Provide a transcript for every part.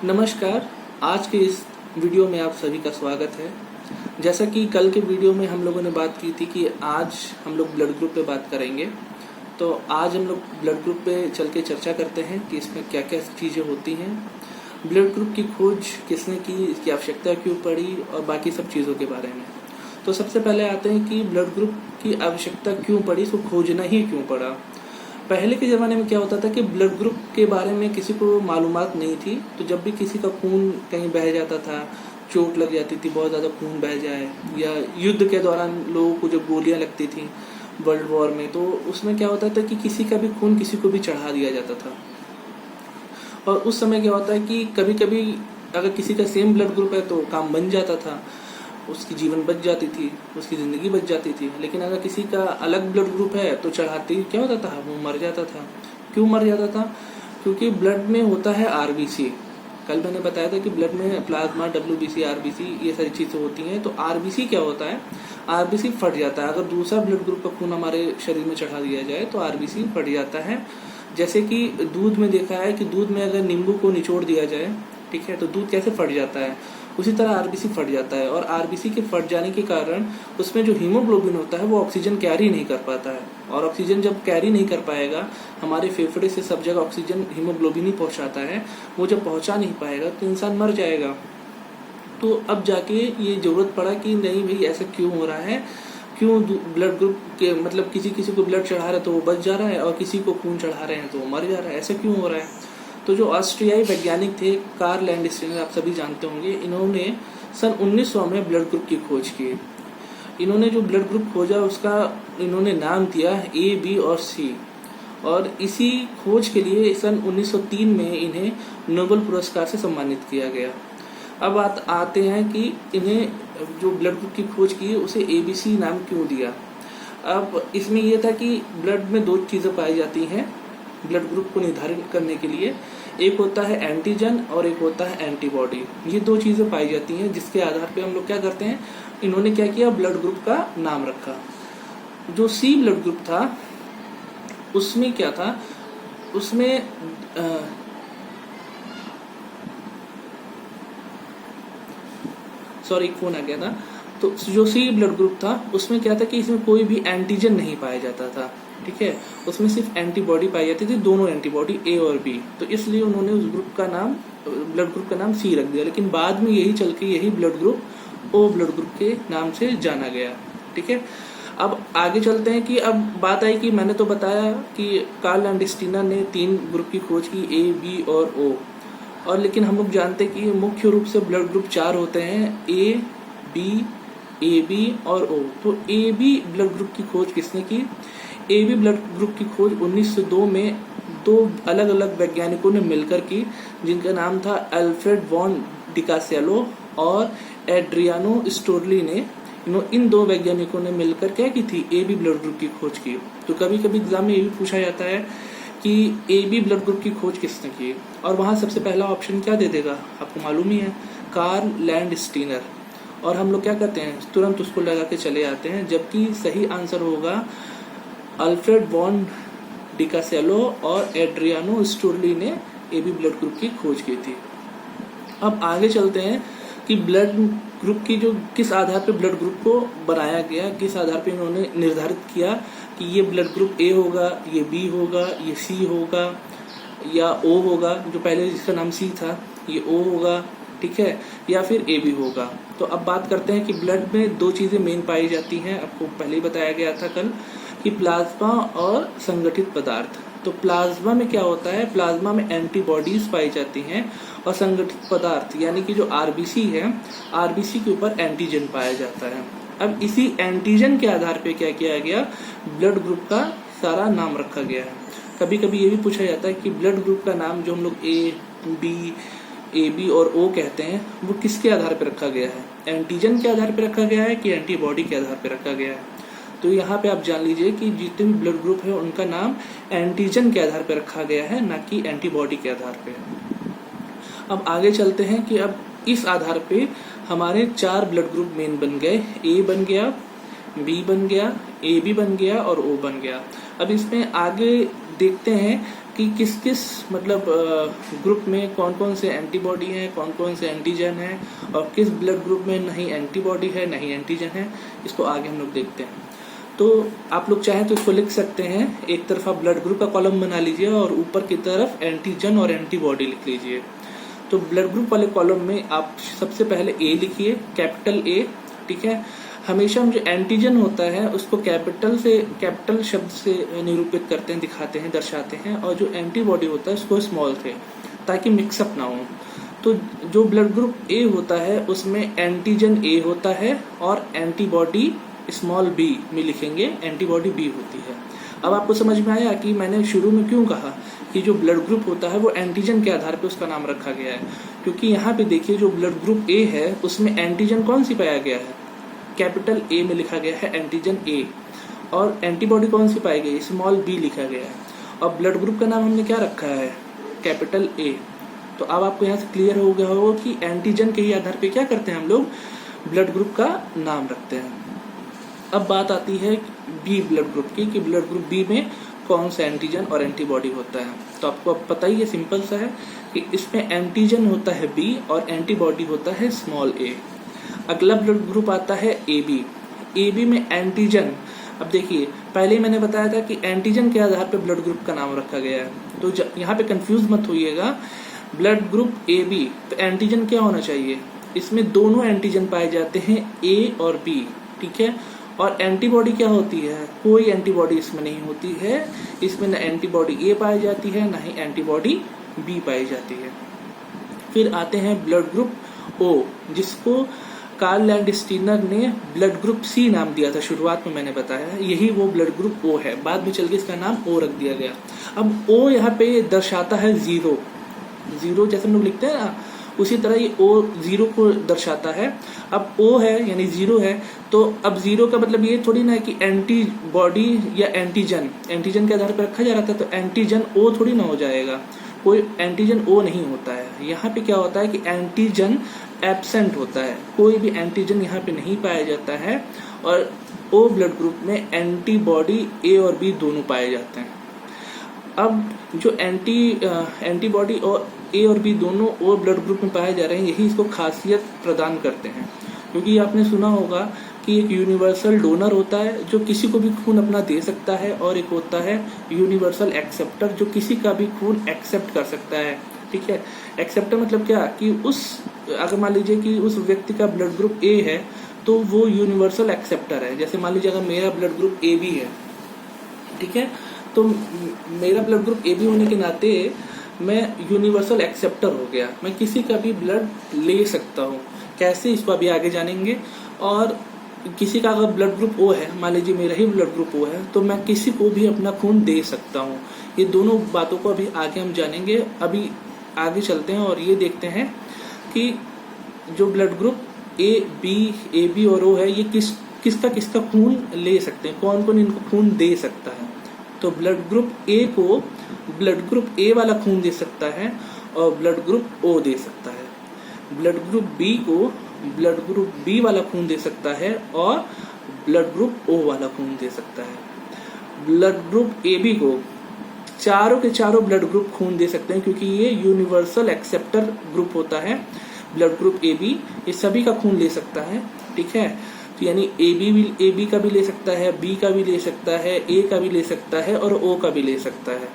नमस्कार। आज के इस वीडियो में आप सभी का स्वागत है। जैसा कि कल के वीडियो में हम लोगों ने बात की थी कि आज हम लोग ब्लड ग्रुप पे बात करेंगे, तो आज हम लोग ब्लड ग्रुप पे चल के चर्चा करते हैं कि इसमें क्या क्या चीज़ें होती हैं, ब्लड ग्रुप की खोज किसने की, इसकी आवश्यकता क्यों पड़ी और बाकी सब चीज़ों के बारे में। तो सबसे पहले आते हैं कि ब्लड ग्रुप की आवश्यकता क्यों पड़ी, इसको खोजना ही क्यों पड़ा। पहले के ज़माने में क्या होता था कि ब्लड ग्रुप के बारे में किसी को मालूमात नहीं थी, तो जब भी किसी का खून कहीं बह जाता था, चोट लग जाती थी, बहुत ज़्यादा खून बह जाए, या युद्ध के दौरान लोगों को जब गोलियां लगती थी वर्ल्ड वॉर में, तो उसमें क्या होता था कि किसी का भी खून किसी को भी चढ़ा दिया जाता था। और उस समय क्या होता है कि कभी कभी अगर किसी का सेम ब्लड ग्रुप है तो काम बन जाता था, उसकी जीवन बच जाती थी, उसकी ज़िंदगी बच जाती थी। लेकिन अगर किसी का अलग ब्लड ग्रुप है तो चढ़ाते ही क्या होता था, वो मर जाता था। क्यों मर जाता था? क्योंकि ब्लड में होता है आरबीसी। कल मैंने बताया था कि ब्लड में प्लाज्मा, डब्ल्यूबीसी, आरबीसी, ये सारी चीज़ें होती हैं। तो आरबीसी क्या होता है? आरबीसी फट जाता है। अगर दूसरा ब्लड ग्रुप का खून हमारे शरीर में चढ़ा दिया जाए तो आरबीसी फट जाता है। जैसे कि दूध में देखा है कि दूध में अगर नींबू को निचोड़ दिया जाए, ठीक है, तो दूध कैसे फट जाता है, उसी तरह आरबीसी फट जाता है। और आरबीसी के फट जाने के कारण उसमें जो हीमोग्लोबिन होता है वो ऑक्सीजन कैरी नहीं कर पाता है, और ऑक्सीजन जब कैरी नहीं कर पाएगा, हमारे फेफड़े से सब जगह ऑक्सीजन हीमोग्लोबिन ही पहुंचाता है, वो जब पहुंचा नहीं पाएगा तो इंसान मर जाएगा। तो अब जाके ये जरूरत पड़ा कि नहीं भाई, ऐसा क्यों हो रहा है, क्यों ब्लड ग्रुप के मतलब किसी किसी को ब्लड चढ़ा रहे हैं तो वो बच जा रहा है, और किसी को खून चढ़ा रहे हैं तो वो मर जा रहा है, ऐसा क्यों हो रहा है। तो जो ऑस्ट्रियाई वैज्ञानिक थे कार्ल लैंडस्टीनर, आप सभी जानते होंगे, इन्होंने सन 1900 में ब्लड ग्रुप की खोज की। इन्होंने जो ब्लड ग्रुप खोजा उसका इन्होंने नाम दिया ए, बी और सी, और इसी खोज के लिए सन 1903 में इन्हें नोबेल पुरस्कार से सम्मानित किया गया। अब आते हैं कि इन्हें जो ब्लड ग्रुप की खोज की उसे एबीसी नाम क्यों दिया। अब इसमें यह था कि ब्लड में दो चीज़ें पाई जाती हैं ब्लड ग्रुप को निर्धारित करने के लिए, एक होता है एंटीजन और एक होता है एंटीबॉडी। ये दो चीज़ें पाई जाती हैं जिसके आधार पे हम लोग क्या करते हैं, इन्होंने क्या किया, ब्लड ग्रुप का नाम रखा। जो सी ब्लड ग्रुप था उसमें क्या था, उसमें सॉरी फोन आ गया था। तो जो सी ब्लड ग्रुप था उसमें क्या था कि इसमें कोई भी एंटीजन नहीं पाया जाता था, ठीक है, उसमें सिर्फ एंटीबॉडी पाई जाती थी, दोनों एंटीबॉडी ए और बी। तो इसलिए उन्होंने उस ग्रुप का नाम, ब्लड ग्रुप का नाम सी रख दिया। लेकिन बाद में यही चल के यही blood group O blood group के नाम से जाना गया, ठीक है। अब आगे चलते हैं कि अब बात आई कि मैंने तो बताया कि कार्ल लैंडस्टीनर ने 3 ग्रुप की खोज की, ए, बी और ओ, और लेकिन हम लोग जानते हैं कि मुख्य रूप से ब्लड ग्रुप 4 होते हैं, ए, बी, ए बी और ओ। तो ए बी ब्लड ग्रुप की खोज किसने की? ए बी ब्लड ग्रुप की खोज 1902 में 2 अलग अलग वैज्ञानिकों ने मिलकर की, जिनका नाम था अल्फ्रेड वॉन डिकासेलो और एड्रियानो स्टोरली ने। इन 2 वैज्ञानिकों ने मिलकर क्या की थी, ए बी ब्लड ग्रुप की खोज की। तो कभी कभी एग्जाम में ये भी पूछा जाता है कि ए बी ब्लड ग्रुप की खोज किसने की, और वहाँ सबसे पहला ऑप्शन क्या दे देगा, आपको मालूम ही है, कार्ल लैंडस्टीनर। और हम लोग क्या करते हैं, तुरंत उसको लगा के चले आते हैं, जबकि सही आंसर होगा अल्फ्रेड वॉन डिकासेलो और एड्रियानो स्टोरली ने ए बी ब्लड ग्रुप की खोज की थी। अब आगे चलते हैं कि ब्लड ग्रुप की जो किस आधार पर ब्लड ग्रुप को बनाया गया, किस आधार पर इन्होंने निर्धारित किया कि ये ब्लड ग्रुप ए होगा, ये बी होगा, ये सी होगा या ओ होगा, जो पहले जिसका नाम सी था ये ओ होगा, ठीक है, या फिर ए बी होगा। तो अब बात करते हैं कि ब्लड में 2 चीज़ें मेन पाई जाती हैं, आपको पहले ही बताया गया था कल, कि प्लाज्मा और संगठित पदार्थ। तो प्लाज्मा में क्या होता है, प्लाज्मा में एंटीबॉडीज पाई जाती हैं, और संगठित पदार्थ यानी कि जो आरबीसी है, आरबीसी के ऊपर एंटीजन पाया जाता है। अब इसी एंटीजन के आधार पे क्या किया गया, ब्लड ग्रुप का सारा नाम रखा गया है। कभी कभी ये भी पूछा जाता है कि ब्लड ग्रुप का नाम जो हम लोग ए बी और ओ कहते हैं वो किसके आधार पर रखा गया है, एंटीजन के आधार पर रखा गया है कि एंटीबॉडी के आधार पर रखा गया है। तो यहाँ पे आप जान लीजिए कि जितने भी ब्लड ग्रुप है उनका नाम एंटीजन के आधार पर रखा गया है, ना कि एंटीबॉडी के आधार पे। अब आगे चलते हैं कि अब इस आधार पे हमारे 4 ब्लड ग्रुप मेन बन गए, ए बन गया, बी बन गया, ए बी बन गया और ओ बन गया। अब इसमें आगे देखते हैं कि किस किस मतलब ग्रुप में कौन कौन से एंटीबॉडी हैं, कौन कौन से एंटीजन हैं, और किस ब्लड ग्रुप में नहीं एंटीबॉडी है नहीं एंटीजन है, इसको आगे हम लोग देखते हैं। तो आप लोग चाहें तो इसको लिख सकते हैं, एक तरफ आप ब्लड ग्रुप का कॉलम बना लीजिए और ऊपर की तरफ एंटीजन और एंटीबॉडी लिख लीजिए। तो ब्लड ग्रुप वाले कॉलम में आप सबसे पहले ए लिखिए, कैपिटल ए, ठीक है। हमेशा हम जो एंटीजन होता है उसको कैपिटल शब्द से निरूपित करते हैं, दिखाते हैं, दर्शाते हैं, और जो एंटीबॉडी होता है उसको स्मॉल से, ताकि मिक्सअप ना हो। तो जो ब्लड ग्रुप ए होता है उसमें एंटीजन ए होता है और एंटीबॉडी स्मॉल बी में लिखेंगे, एंटीबॉडी बी होती है। अब आपको समझ में आया कि मैंने शुरू में क्यों कहा कि जो ब्लड ग्रुप होता है वो एंटीजन के आधार पर उसका नाम रखा गया है, क्योंकि यहाँ पे देखिए जो ब्लड ग्रुप ए है उसमें एंटीजन कौन सी पाया गया है, कैपिटल ए में लिखा गया है एंटीजन ए, और एंटीबॉडी कौन सी पाई गई, स्मॉल बी लिखा गया है। और ब्लड ग्रुप का नाम हमने क्या रखा है, कैपिटल ए। तो अब आपको यहाँ से क्लियर हो गया होगा कि एंटीजन के ही आधार पे क्या करते हैं हम लोग, ब्लड ग्रुप का नाम रखते हैं। अब बात आती है बी ब्लड ग्रुप की, कि ब्लड ग्रुप बी में कौन सा एंटीजन और एंटीबॉडी होता है। तो आपको अब पता ही है, सिंपल सा है कि इसमें एंटीजन होता है बी और एंटीबॉडी होता है स्मॉल ए। अगला ब्लड ग्रुप आता है ए बी। ए बी में एंटीजन, अब देखिए पहले ही मैंने बताया था कि एंटीजन के आधार पर ब्लड ग्रुप का नाम रखा गया है, तो यहाँ पे कंफ्यूज मत होइएगा। ब्लड ग्रुप ए बी, तो एंटीजन क्या होना चाहिए, इसमें दोनों एंटीजन पाए जाते हैं, ए और बी, ठीक है। और एंटीबॉडी क्या होती है, कोई एंटीबॉडी इसमें नहीं होती है, इसमें न एंटीबॉडी ए पाई जाती है, न ही एंटीबॉडी बी पाई जाती है। फिर आते हैं ब्लड ग्रुप ओ, जिसको कार्ल लैंडस्टीनर ने ब्लड ग्रुप सी नाम दिया था, शुरुआत में मैंने बताया, यही वो ब्लड ग्रुप ओ है, बाद में चल के इसका नाम ओ रख दिया गया। अब ओ यहाँ पे दर्शाता है जीरो, जीरो जैसे हम लोग लिखते हैं ना, उसी तरह ये ओ जीरो को दर्शाता है। अब ओ है यानी जीरो है, तो अब जीरो का मतलब ये थोड़ी ना है कि एंटीबॉडी या एंटीजन के आधार पर रखा जा रहा था, तो एंटीजन ओ थोड़ी ना हो जाएगा, कोई एंटीजन ओ नहीं होता है। यहाँ पे क्या होता है कि एंटीजन एब्सेंट होता है, कोई भी एंटीजन यहाँ पे नहीं पाया जाता है, और ओ ब्लड ग्रुप में एंटीबॉडी ए और बी दोनों पाए जाते हैं। अब जो एंटीबॉडी और ए और बी दोनों ओ ब्लड ग्रुप में पाए जा रहे हैं, यही इसको खासियत प्रदान करते हैं। क्योंकि आपने सुना होगा कि एक यूनिवर्सल डोनर होता है जो किसी को भी खून अपना दे सकता है, और एक होता है यूनिवर्सल एक्सेप्टर जो किसी का भी खून एक्सेप्ट कर सकता है, ठीक है। एक्सेप्टर मतलब क्या, कि अगर मान लीजिए कि उस व्यक्ति का ब्लड ग्रुप ए है तो वो यूनिवर्सल एक्सेप्टर है। जैसे मान लीजिए अगर मेरा ब्लड ग्रुप ए बी है, ठीक है, तो मेरा ब्लड ग्रुप ए बी होने के नाते मैं यूनिवर्सल एक्सेप्टर हो गया, मैं किसी का भी ब्लड ले सकता हूँ। कैसे, इसको अभी आगे जानेंगे। और किसी का अगर ब्लड ग्रुप ओ है, मान लीजिए मेरा ही ब्लड ग्रुप ओ है, तो मैं किसी को भी अपना खून दे सकता हूँ। ये दोनों बातों को अभी आगे हम जानेंगे। अभी आगे चलते हैं और ये देखते हैं कि जो ब्लड ग्रुप ए बी और ओ है, ये किसका खून ले सकते हैं, कौन कौन इनको खून दे सकता है। तो ब्लड ग्रुप ए को ब्लड ग्रुप ए वाला खून दे सकता है और ब्लड ग्रुप ओ दे सकता है। ब्लड ग्रुप बी को ब्लड ग्रुप बी वाला खून दे सकता है और ब्लड ग्रुप ओ वाला खून दे सकता है। ब्लड ग्रुप ए बी को चारों के चारों ब्लड ग्रुप खून दे सकते हैं, क्योंकि ये यूनिवर्सल एक्सेप्टर ग्रुप होता है। ब्लड ग्रुप ए बी ये सभी का खून ले सकता है, ठीक है। तो यानी ए बी का भी ले सकता है, बी का भी ले सकता है, ए का भी ले सकता है और ओ का भी ले सकता है।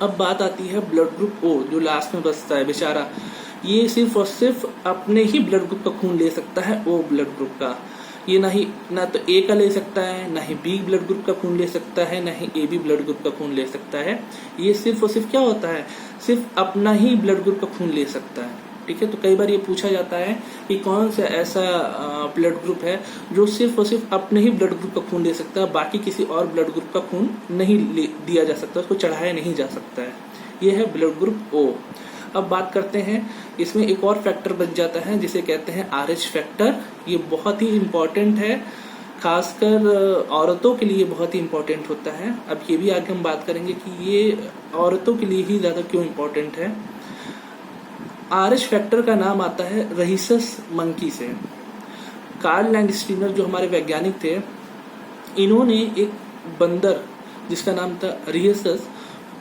अब बात आती है ब्लड ग्रुप ओ, जो लास्ट में बचता है बेचारा, ये सिर्फ और सिर्फ अपने ही ब्लड ग्रुप का खून ले सकता है, ओ ब्लड ग्रुप का। ये ना तो ए का ले सकता है, ना ही बी ब्लड ग्रुप का खून ले सकता है, ना ही ए बी ब्लड ग्रुप का खून ले सकता है। ये सिर्फ और सिर्फ क्या होता है, सिर्फ अपना ही ब्लड ग्रुप का खून ले सकता है, ठीक है। तो कई बार ये पूछा जाता है कि कौन सा ऐसा ब्लड ग्रुप है जो सिर्फ और सिर्फ अपने ही ब्लड ग्रुप का खून ले सकता है, बाकी किसी और ब्लड ग्रुप का खून नहीं दिया जा सकता, उसको चढ़ाया नहीं जा सकता है। ये है ब्लड ग्रुप ओ। अब बात करते हैं, इसमें एक और फैक्टर बच जाता है जिसे कहते हैं RH फैक्टर। ये बहुत ही इम्पोर्टेंट है, खासकर औरतों के लिए बहुत ही इम्पोर्टेंट होता है। अब ये भी आगे हम बात करेंगे कि ये औरतों के लिए ही ज़्यादा क्यों इम्पोर्टेंट है। RH फैक्टर का नाम आता है रहीसस मंकी से। कार्ल लैंडस्टीनर जो हमारे वैज्ञानिक थे, इन्होंने एक बंदर जिसका नाम था रहीसस,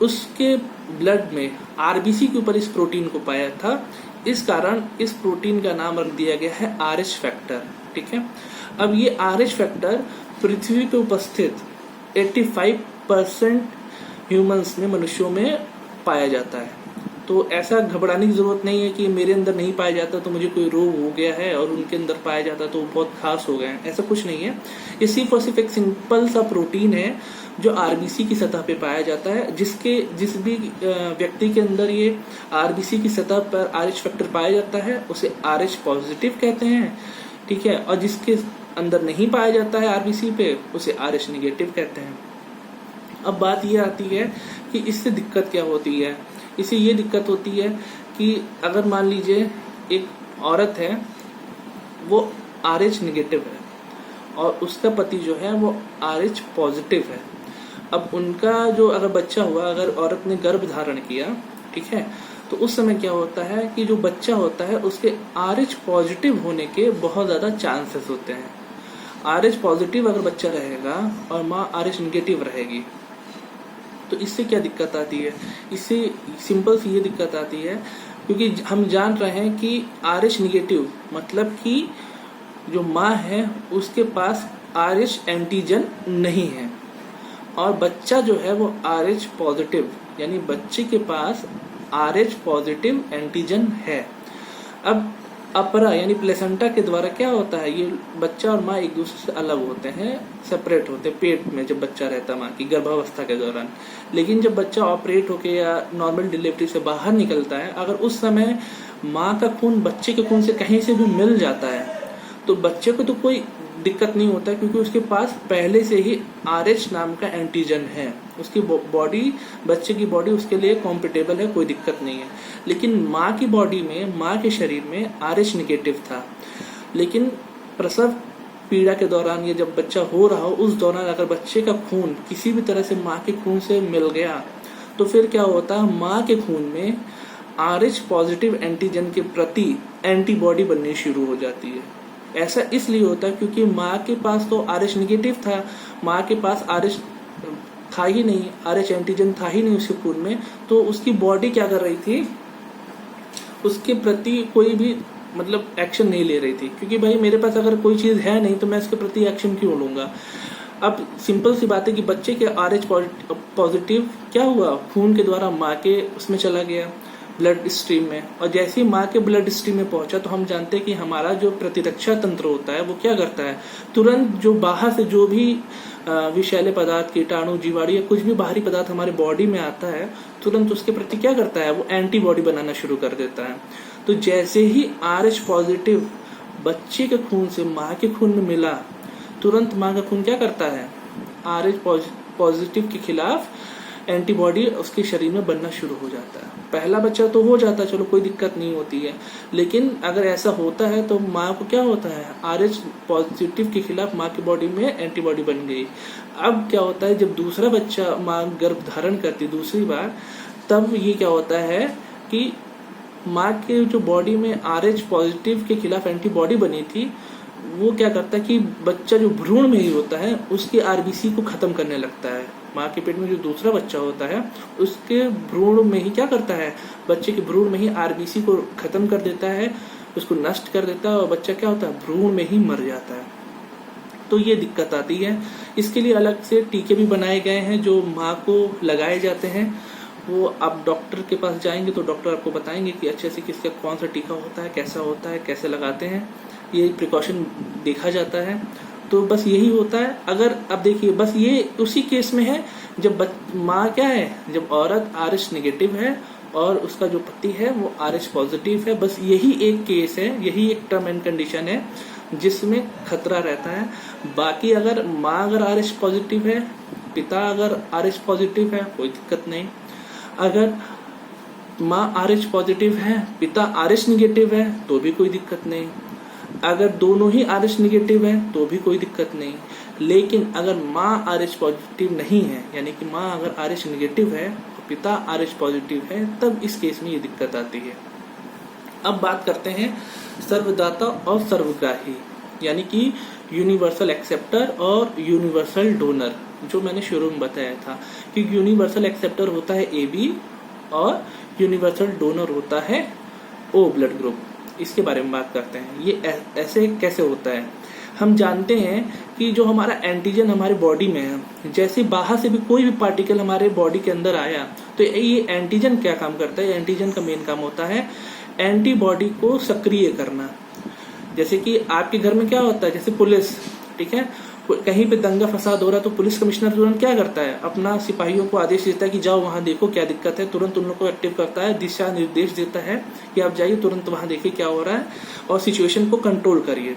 उसके ब्लड में आरबीसी के ऊपर इस प्रोटीन को पाया था, इस कारण इस प्रोटीन का नाम रख दिया गया है RH फैक्टर। ठीक है, अब ये RH फैक्टर पृथ्वी पे उपस्थित 85% ह्यूमंस में, मनुष्यों में पाया जाता है। तो ऐसा घबराने की जरूरत नहीं है कि मेरे अंदर नहीं पाया जाता तो मुझे कोई रोग हो गया है और उनके अंदर पाया जाता तो बहुत खास हो गए हैं, ऐसा कुछ नहीं है। ये सिर्फ और सिर्फ एक सिंपल सा प्रोटीन है जो आरबीसी की सतह पे पाया जाता है। जिस भी व्यक्ति के अंदर ये आरबीसी की सतह पर RH फैक्टर पाया जाता है उसे RH पॉजिटिव कहते हैं। ठीक है, और जिसके अंदर नहीं पाया जाता है आरबीसी पे उसे RH निगेटिव कहते हैं। अब बात ये आती है कि इससे दिक्कत क्या होती है। इसे ये दिक्कत होती है कि अगर मान लीजिए एक औरत है, वो RH निगेटिव है और उसका पति जो है वो RH पॉजिटिव है। अब उनका जो अगर बच्चा हुआ, अगर औरत ने गर्भ धारण किया, ठीक है, तो उस समय क्या होता है कि जो बच्चा होता है उसके RH पॉजिटिव होने के बहुत ज़्यादा चांसेस होते हैं। RH पॉजिटिव अगर बच्चा रहेगा और माँ RH निगेटिव रहेगी तो इससे क्या दिक्कत आती है। इससे सिंपल सी ये दिक्कत आती है क्योंकि हम जान रहे हैं कि RH निगेटिव मतलब कि जो माँ है उसके पास RH एंटीजन नहीं है और बच्चा जो है वो RH पॉजिटिव, यानी बच्चे के पास RH पॉजिटिव एंटीजन है। अब अपरा यानी प्लेसेंटा के द्वारा क्या होता है, ये बच्चा और माँ एक दूसरे से अलग होते हैं, सेपरेट होते हैं पेट में जब बच्चा रहता है माँ की गर्भावस्था के दौरान। लेकिन जब बच्चा ऑपरेट होके या नॉर्मल डिलीवरी से बाहर निकलता है, अगर उस समय माँ का खून बच्चे के खून से कहीं से भी मिल जाता है तो बच्चे को तो कोई दिक्कत नहीं होता क्योंकि उसके पास पहले से ही RH नाम का एंटीजन है। उसकी बॉडी, बच्चे की बॉडी उसके लिए कॉम्पिटेबल है, कोई दिक्कत नहीं है। लेकिन माँ की बॉडी में, माँ के शरीर में RH निगेटिव था। लेकिन प्रसव पीड़ा के दौरान या जब बच्चा हो रहा हो उस दौरान अगर बच्चे का खून किसी भी तरह से माँ के खून से मिल गया तो फिर क्या होता है, माँ के खून में RH पॉजिटिव एंटीजन के प्रति एंटीबॉडी बननी शुरू हो जाती है। ऐसा इसलिए होता है क्योंकि माँ के पास तो RH निगेटिव था, माँ के पास RH था ही नहीं, RH एंटीजन था ही नहीं उसके खून में, तो उसकी बॉडी क्या कर रही थी, उसके प्रति कोई भी मतलब एक्शन नहीं ले रही थी क्योंकि भाई मेरे पास अगर कोई चीज़ है नहीं तो मैं इसके प्रति एक्शन क्यों लूँगा। अब सिंपल सी बात है कि बच्चे के RH पॉजिटिव क्या हुआ, खून के द्वारा माँ के उसमें चला गया ब्लड स्ट्रीम में, और जैसे ही माँ के ब्लड स्ट्रीम में पहुंचा तो हम जानते हैं कि हमारा जो प्रतिरक्षा तंत्र होता है वो क्या करता है, तुरंत जो बाहर से जो भी विषैले पदार्थ, कीटाणु, जीवाणु या कुछ भी बाहरी पदार्थ हमारे बॉडी में आता है तुरंत उसके प्रति क्या करता है, वो एंटीबॉडी बनाना शुरू कर देता है। तो जैसे ही RH पॉजिटिव बच्चे के खून से माँ के खून में मिला, तुरंत माँ का खून क्या करता है, RH पॉजिटिव के खिलाफ एंटीबॉडी उसके शरीर में बनना शुरू हो जाता है। पहला बच्चा तो हो जाता है, चलो कोई दिक्कत नहीं होती है, लेकिन अगर ऐसा होता है तो माँ को क्या होता है, RH पॉजिटिव के खिलाफ माँ की बॉडी में एंटीबॉडी बन गई। अब क्या होता है, जब दूसरा बच्चा माँ गर्भ धारण करती दूसरी बार, तब ये क्या होता है कि माँ के जो बॉडी में RH पॉजिटिव के खिलाफ एंटीबॉडी बनी थी वो क्या करता है कि बच्चा जो भ्रूण में ही होता है उसके RBC को खत्म करने लगता है। माँ के पेट में जो दूसरा बच्चा होता है उसके भ्रूण में ही क्या करता है, बच्चे के भ्रूण में ही RBC को खत्म कर देता है, उसको नष्ट कर देता है और बच्चा क्या होता है, भ्रूण में ही मर जाता है। तो ये दिक्कत आती है। इसके लिए अलग से टीके भी बनाए गए हैं जो माँ को लगाए जाते हैं। वो आप डॉक्टर के पास जाएंगे तो डॉक्टर आपको बताएंगे कि अच्छे से किसका कौन सा टीका होता है, कैसा होता है, कैसे लगाते हैं, ये प्रिकॉशन देखा जाता है। तो बस यही होता है। अगर अब देखिए बस ये उसी केस में है जब माँ क्या है, जब औरत RH निगेटिव है और उसका जो पति है वो RH पॉजिटिव है, बस यही एक केस है, यही एक टर्म एंड कंडीशन है जिसमें खतरा रहता है। बाकी अगर माँ अगर RH पॉजिटिव है, पिता अगर RH पॉजिटिव है, कोई दिक्कत नहीं। अगर माँ RH पॉजिटिव है, पिता RH निगेटिव है तो भी कोई दिक्कत नहीं। अगर दोनों ही RH निगेटिव है तो भी कोई दिक्कत नहीं। लेकिन अगर माँ RH पॉजिटिव नहीं है, यानी कि माँ अगर RH निगेटिव है और पिता RH पॉजिटिव है, तब इस केस में ये दिक्कत आती है। अब बात करते हैं सर्वदाता और सर्वग्राही, यानी कि यूनिवर्सल एक्सेप्टर और यूनिवर्सल डोनर। जो मैंने शुरू में बताया था कि यूनिवर्सल एक्सेप्टर होता है AB और यूनिवर्सल डोनर होता है O ब्लड ग्रुप। इसके बारे में बात करते हैं, ये ऐसे कैसे होता है। हम जानते हैं कि जो हमारा एंटीजन हमारे बॉडी में है, जैसे बाहर से भी कोई भी पार्टिकल हमारे बॉडी के अंदर आया तो ये एंटीजन क्या काम करता है, एंटीजन का मेन काम होता है एंटीबॉडी को सक्रिय करना। जैसे कि आपके घर में क्या होता है, जैसे पुलिस, ठीक है, कहीं पे दंगा फसाद हो रहा है तो पुलिस कमिश्नर तुरंत क्या करता है, अपना सिपाहियों को आदेश देता है कि जाओ वहां देखो क्या दिक्कत है, तुरंत उन लोग को एक्टिव करता है, दिशा निर्देश देता है कि आप जाइए तुरंत वहां देखिए क्या हो रहा है और सिचुएशन को कंट्रोल करिए।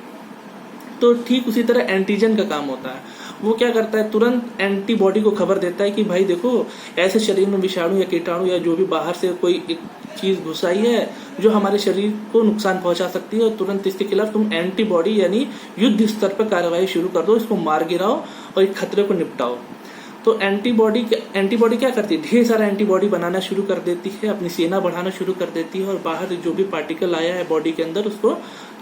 तो ठीक उसी तरह एंटीजन का काम होता है, वो क्या करता है, तुरंत एंटीबॉडी को खबर देता है कि भाई देखो ऐसे शरीर में विषाणु या कीटाणु या जो भी बाहर से कोई एक चीज घुस आई है जो हमारे शरीर को नुकसान पहुंचा सकती है, और तुरंत इसके खिलाफ तुम एंटीबॉडी यानी युद्ध स्तर पर कार्रवाई शुरू कर दो, इसको मार गिराओ और इस खतरे को निपटाओ। तो एंटीबॉडी क्या करती है, ढेर सारा एंटीबॉडी बनाना शुरू कर देती है, अपनी सेना बढ़ाना शुरू कर देती है और बाहर से जो भी पार्टिकल आया है बॉडी के अंदर उसको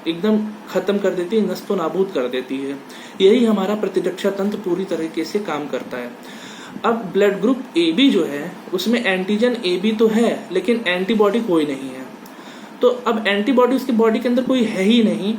एकदम खत्म कर देती है, नस्तो नाबूद कर देती है। यही हमारा प्रतिरक्षा तंत्र पूरी तरीके से काम करता है। अब ब्लड ग्रुप AB जो है उसमें एंटीजन AB तो है लेकिन एंटीबॉडी कोई नहीं है। तो अब एंटीबॉडी उसके बॉडी के अंदर कोई है ही नहीं,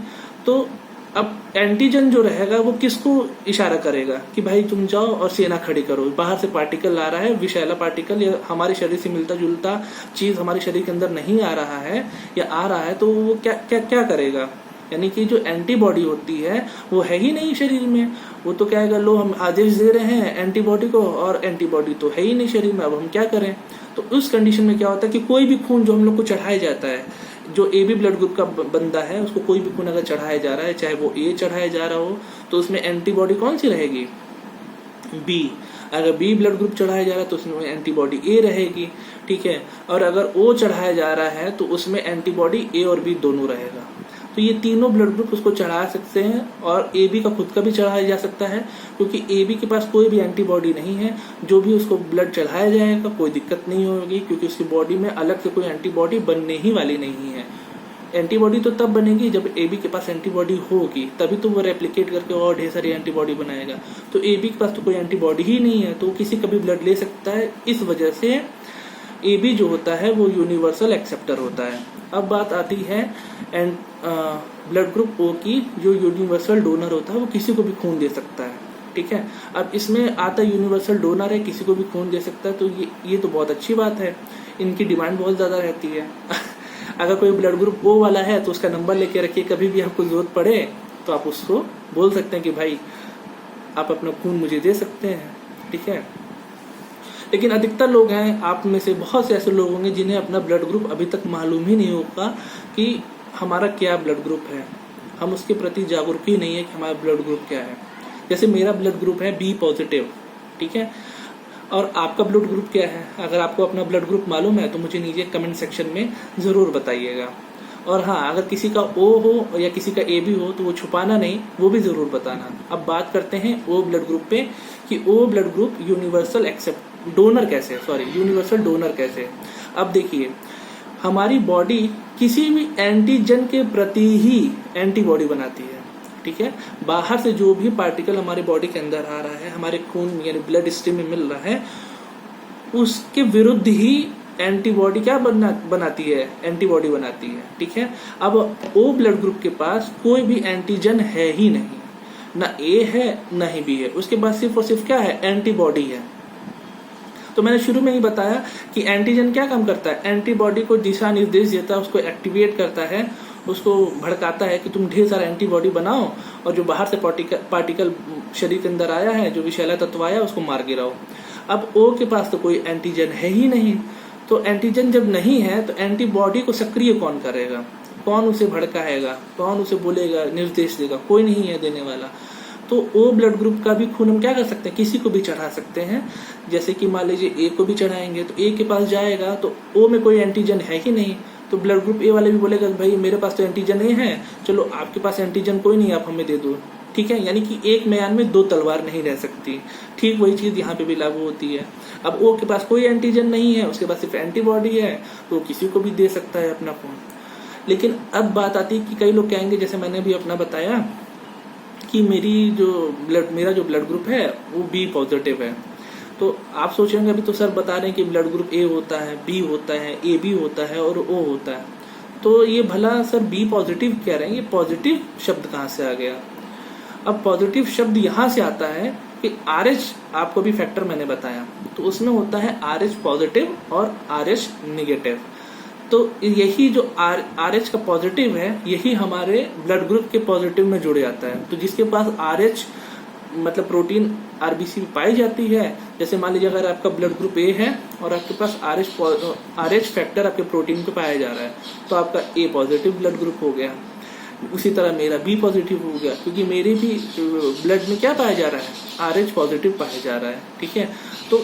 तो अब एंटीजन जो रहेगा वो किसको इशारा करेगा कि भाई तुम जाओ और सेना खड़ी करो, बाहर से पार्टिकल आ रहा है, विषैला पार्टिकल या हमारे शरीर से मिलता जुलता चीज हमारे शरीर के अंदर नहीं आ रहा है या आ रहा है, तो वो क्या क्या क्या करेगा, यानी कि जो एंटीबॉडी होती है वो है ही नहीं शरीर में, वो तो क्या है, लो हम आदेश दे रहे हैं एंटीबॉडी को और एंटीबॉडी तो है ही नहीं शरीर में, अब हम क्या करें। तो उस कंडीशन में क्या होता है कि कोई भी खून जो हम लोग को चढ़ाया जाता है, जो AB ब्लड ग्रुप का बंदा है उसको कोई भी खून अगर चढ़ाया जा रहा है, चाहे वो A चढ़ाया जा रहा हो, तो उसमें एंटीबॉडी कौन सी रहेगी, B। अगर B ब्लड ग्रुप चढ़ाया जा रहा है तो उसमें एंटीबॉडी A रहेगी, ठीक है। और अगर O चढ़ाया जा रहा है तो उसमें एंटीबॉडी A और B दोनों रहेगा। तो ये तीनों ब्लड ग्रुप उसको चढ़ा सकते हैं और AB का खुद का भी चढ़ाया जा सकता है, क्योंकि AB के पास कोई भी एंटीबॉडी नहीं है, जो भी उसको ब्लड चढ़ाया जाएगा कोई दिक्कत नहीं होगी, क्योंकि उसकी बॉडी में अलग से कोई एंटीबॉडी बनने ही वाली नहीं है। एंटीबॉडी तो तब बनेगी जब AB के पास एंटीबॉडी होगी, तभी तो वो रेप्लिकेट करके और ढेर सारी एंटीबॉडी बनाएगा। तो AB के पास तो कोई एंटीबॉडी ही नहीं है, तो किसी का भी ब्लड ले सकता है। इस वजह से AB जो होता है वो यूनिवर्सल एक्सेप्टर होता है। अब बात आती है ब्लड ग्रुप O की, जो यूनिवर्सल डोनर होता है वो किसी को भी खून दे सकता है, ठीक है। अब इसमें आता यूनिवर्सल डोनर है, किसी को भी खून दे सकता है, तो ये तो बहुत अच्छी बात है, इनकी डिमांड बहुत ज्यादा रहती है। अगर कोई ब्लड ग्रुप O वाला है तो उसका नंबर लेके रखिए, कभी भी आपको जरूरत पड़े तो आप उसको बोल सकते हैं कि भाई आप अपना खून मुझे दे सकते हैं, ठीक है। लेकिन अधिकतर लोग हैं, आप में से बहुत से ऐसे लोग होंगे जिन्हें अपना ब्लड ग्रुप अभी तक मालूम ही नहीं होगा कि हमारा क्या ब्लड ग्रुप है, हम उसके प्रति जागरूक ही नहीं है कि हमारा ब्लड ग्रुप क्या है। जैसे मेरा ब्लड ग्रुप है B पॉजिटिव, ठीक है, और आपका ब्लड ग्रुप क्या है, अगर आपको अपना ब्लड ग्रुप मालूम है तो मुझे नीचे कमेंट सेक्शन में जरूर बताइएगा। और हाँ, अगर किसी का O हो या किसी का AB हो तो वो छुपाना नहीं, वो भी जरूर बताना। अब बात करते हैं O ब्लड ग्रुप पे कि O blood group universal universal donor कैसे। अब देखिए, हमारी बॉडी किसी भी एंटीजन के प्रति ही एंटीबॉडी बनाती है, ठीक है। बाहर से जो भी पार्टिकल हमारे बॉडी के अंदर आ रहा है, हमारे खून यानी ब्लड स्ट्रीम में मिल रहा है, उसके विरुद्ध ही एंटीबॉडी क्या बनाती है, एंटीबॉडी बनाती है, ठीक है। अब O ब्लड ग्रुप के पास कोई भी एंटीजन है ही नहीं, ना A है ना ही B है, उसके पास सिर्फ और सिर्फ क्या है, एंटीबॉडी है। तो मैंने शुरू में ही बताया कि एंटीजन क्या काम करता है, एंटीबॉडी को दिशा निर्देश देता है, उसको एक्टिवेट करता है, उसको भड़काता है कि तुम ढेर सारा एंटीबॉडी बनाओ और जो बाहर से पार्टिकल शरीर के अंदर आया है, जो विषैला तत्व आया, उसको मार गिराओ। अब O के पास तो कोई एंटीजन है ही नहीं, तो एंटीजन जब नहीं है तो एंटीबॉडी को सक्रिय कौन करेगा, कौन उसे भड़काएगा, कौन उसे बोलेगा, निर्देश देगा, कोई नहीं है देने वाला। तो O ब्लड ग्रुप का भी खून हम क्या कर सकते हैं, किसी को भी चढ़ा सकते हैं। जैसे कि मान लीजिए A को भी चढ़ाएंगे तो A के पास जाएगा तो O में कोई एंटीजन है ही नहीं, तो ब्लड ग्रुप A वाले भी बोलेगा भाई मेरे पास तो एंटीजन नहीं है, चलो आपके पास एंटीजन कोई नहीं, आप हमें दे दो, ठीक है। यानी कि एक म्यान में दो तलवार नहीं रह सकती, ठीक वही चीज यहाँ पे भी लागू होती है। अब O के पास कोई एंटीजन नहीं है, उसके पास सिर्फ एंटीबॉडी है, तो किसी को भी दे सकता है अपना खून। लेकिन अब बात आती है कि कई लोग कहेंगे, जैसे मैंने भी अपना बताया कि मेरा जो ब्लड ग्रुप है वो बी पॉजिटिव है। तो आप सोचेंगे अभी तो सर बता रहे हैं कि ब्लड ग्रुप ए होता है, बी होता है, ए बी होता है और ओ होता है, तो ये भला सर बी पॉजिटिव कह रहे हैं, ये पॉजिटिव शब्द कहाँ से आ गया? अब पॉजिटिव शब्द यहाँ से आता है कि RH, आपको भी फैक्टर मैंने बताया, तो उसमें होता है RH पॉजिटिव और RH निगेटिव। तो यही जो RH का पॉजिटिव है यही हमारे ब्लड ग्रुप के पॉजिटिव में जुड़ जाता है। तो जिसके पास RH मतलब प्रोटीन RBC में पाई जाती है, जैसे मान लीजिए अगर आपका ब्लड ग्रुप A है और आपके पास RH फैक्टर आपके प्रोटीन पे पाया जा रहा है, तो आपका A पॉजिटिव ब्लड ग्रुप हो गया। उसी तरह मेरा B पॉजिटिव हो गया, क्योंकि मेरे भी ब्लड में क्या पाया जा रहा है? RH पॉजिटिव पाया जा रहा है। ठीक है, तो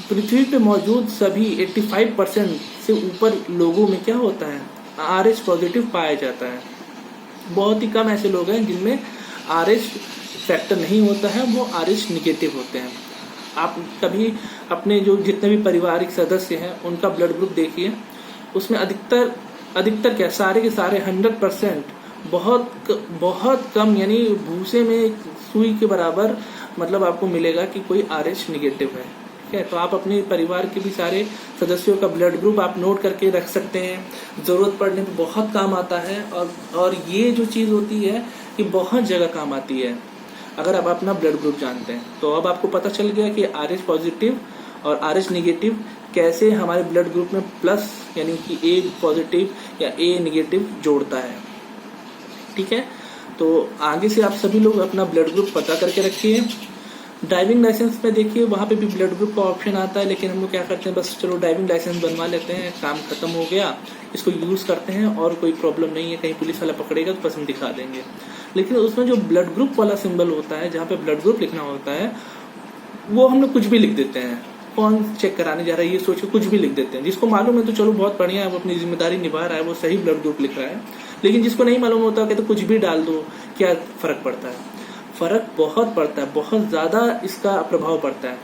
पृथ्वी पे मौजूद सभी 85% से ऊपर लोगों में क्या होता है? RH पॉजिटिव पाया जाता है। बहुत ही कम ऐसे लोग हैं जिनमें RH फैक्टर नहीं होता है, वो RH निगेटिव होते हैं। आप कभी अपने जो जितने भी पारिवारिक सदस्य हैं उनका ब्लड ग्रुप देखिए, उसमें अधिकतर क्या, सारे के सारे 100% बहुत कम, यानी भूसे में सुई के बराबर मतलब आपको मिलेगा कि कोई RH निगेटिव है। ठीक है, तो आप अपने परिवार के भी सारे सदस्यों का ब्लड ग्रुप आप नोट करके रख सकते हैं, जरूरत पड़ने पर बहुत काम आता है। और ये जो चीज़ होती है ये बहुत जगह काम आती है अगर आप अपना ब्लड ग्रुप जानते हैं। तो अब आपको पता चल गया कि RH पॉजिटिव और RH निगेटिव कैसे हमारे ब्लड ग्रुप में प्लस यानी कि A पॉजिटिव या A निगेटिव जोड़ता है। ठीक है, तो आगे से आप सभी लोग अपना ब्लड ग्रुप पता करके रखिए। ड्राइविंग लाइसेंस में देखिए वहाँ पे भी ब्लड ग्रुप का ऑप्शन आता है, लेकिन हम लोग क्या करते हैं, बस चलो ड्राइविंग लाइसेंस बनवा लेते हैं, काम खत्म हो गया, इसको यूज़ करते हैं और कोई प्रॉब्लम नहीं है, कहीं पुलिस वाला पकड़ेगा तो बस हम दिखा देंगे। लेकिन उसमें जो ब्लड ग्रुप वाला सिंबल होता है, जहाँ पे ब्लड ग्रुप लिखना होता है, वो हम लोग कुछ भी लिख देते हैं। कौन चेक कराने जा रहा है ये सोच के कुछ भी लिख देते हैं। जिसको मालूम है तो चलो बहुत बढ़िया है, वो अपनी जिम्मेदारी निभा रहा है, वो सही ब्लड ग्रुप लिख रहा है। लेकिन जिसको नहीं मालूम होता कि तो कुछ भी डाल दो, क्या फर्क पड़ता है? फर्क बहुत पड़ता है, बहुत ज्यादा इसका प्रभाव पड़ता है।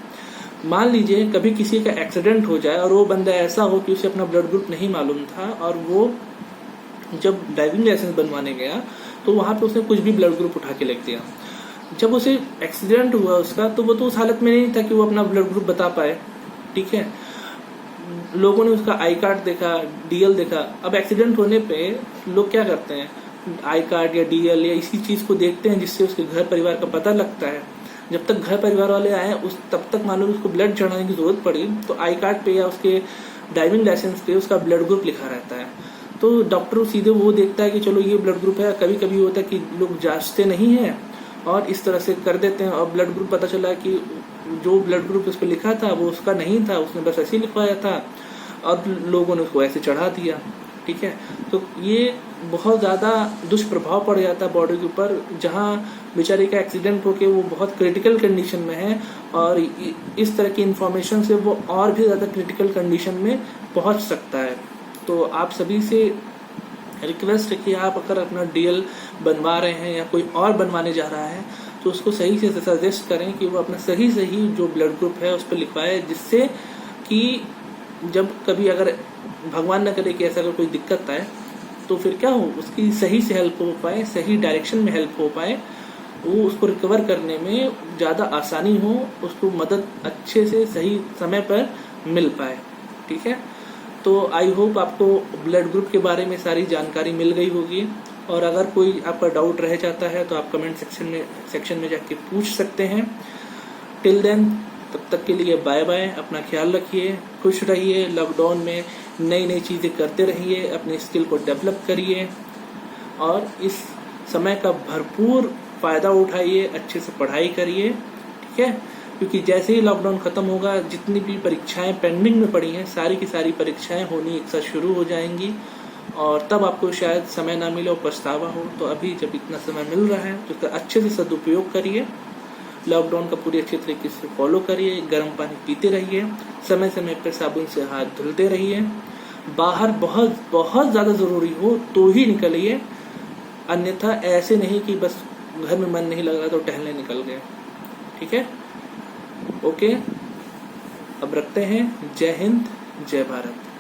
मान लीजिए कभी किसी का एक्सीडेंट हो जाए और वो बंदा ऐसा हो कि उसे अपना ब्लड ग्रुप नहीं मालूम था, और वो जब ड्राइविंग लाइसेंस बनवाने गया तो वहां पे उसने कुछ भी ब्लड ग्रुप उठा के लिख दिया। जब उसे एक्सीडेंट हुआ उसका, तो वो तो उस हालत में नहीं था कि वो अपना ब्लड ग्रुप बता पाए। ठीक है, लोगों ने उसका आई कार्ड देखा, DL देखा। अब एक्सीडेंट होने पे लोग क्या करते हैं, आई कार्ड या DL या इसी चीज को देखते हैं जिससे उसके घर परिवार का पता लगता है। जब तक घर परिवार वाले आए तब तक मान लो उसको ब्लड चढ़ाने की जरूरत पड़ी तो आई कार्ड पे या उसके ड्राइविंग लाइसेंस पे उसका ब्लड ग्रुप लिखा रहता है। तो डॉक्टर सीधे वो देखता है कि चलो ये ब्लड ग्रुप है। कभी कभी होता है कि लोग जांचते नहीं है और इस तरह से कर देते हैं, और ब्लड ग्रुप पता चला कि जो ब्लड ग्रुप उस पर लिखा था वो उसका नहीं था, उसने बस ऐसे ही लिखवाया था और लोगों ने उसको ऐसे चढ़ा दिया। ठीक है, तो ये बहुत ज़्यादा दुष्प्रभाव पड़ जाता है बॉडी के ऊपर, जहाँ बेचारे का एक्सीडेंट होके वो बहुत क्रिटिकल कंडीशन में है, और इस तरह की इन्फॉर्मेशन से वो और भी ज़्यादा क्रिटिकल कंडीशन में पहुंच सकता है। तो आप सभी से रिक्वेस्ट है कि आप अगर अपना DL बनवा रहे हैं या कोई और बनवाने जा रहा है तो उसको सही से सजेस्ट करें कि वो अपना सही जो ब्लड ग्रुप है उस पर लिखवाए, जिससे कि जब कभी अगर भगवान न करे कि ऐसा अगर कोई दिक्कत आए तो फिर क्या हो, उसकी सही से हेल्प हो पाए, सही डायरेक्शन में हेल्प हो पाए, वो उसको रिकवर करने में ज़्यादा आसानी हो, उसको मदद अच्छे से सही समय पर मिल पाए। ठीक है, तो आई होप आपको ब्लड ग्रुप के बारे में सारी जानकारी मिल गई होगी, और अगर कोई आपका डाउट रह जाता है तो आप कमेंट सेक्शन में जाके पूछ सकते हैं। टिल देन, तब तक के लिए बाय बाय, अपना ख्याल रखिए, खुश रहिए, लॉकडाउन में नई चीज़ें करते रहिए, अपने स्किल को डेवलप करिए और इस समय का भरपूर फ़ायदा उठाइए, अच्छे से पढ़ाई करिए। ठीक है, क्योंकि जैसे ही लॉकडाउन खत्म होगा जितनी भी परीक्षाएं पेंडिंग में पड़ी हैं सारी की सारी परीक्षाएं होनी एक साथ शुरू हो जाएंगी, और तब आपको शायद समय ना मिले और पछतावा हो। तो अभी जब इतना समय मिल रहा है तो इसका अच्छे से सदुपयोग करिए, लॉकडाउन का पूरी अच्छे तरीके से फॉलो करिए, गर्म पानी पीते रहिए, समय समय पर साबुन से हाथ धुलते रहिए, बाहर बहुत बहुत ज़्यादा ज़रूरी हो तो ही निकलिए, अन्यथा ऐसे नहीं कि बस घर में मन नहीं लग रहा तो टहलने निकल गए। ठीक है, ओके, अब रखते हैं। जय हिंद, जय भारत।